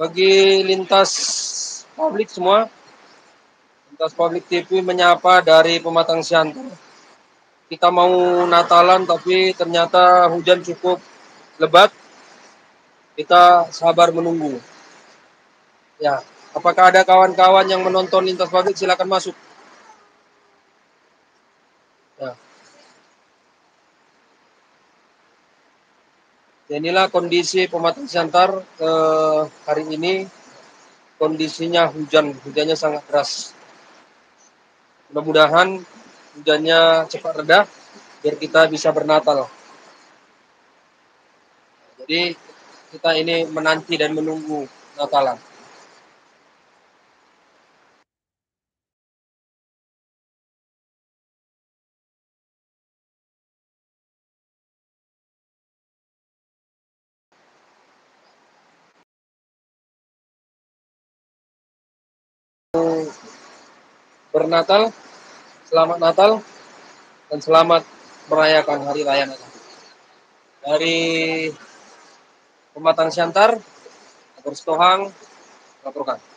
Bagi lintas publik semua, lintas publik TV menyapa dari Pematang Siantar. Kita mau Natalan tapi ternyata hujan cukup lebat. Kita sabar menunggu. Ya, apakah ada kawan-kawan yang menonton lintas publik? Silakan masuk. Ya. Inilah kondisi Pematang Siantar hari ini. Kondisinya hujannya sangat deras. Mudah-mudahan hujannya cepat reda biar kita bisa bernatal. Jadi kita ini menanti dan menunggu Natalan. Bernatal, selamat Natal dan selamat merayakan Hari Raya Natal. Dari Pematang Siantar, Agus Tohang, laporkan.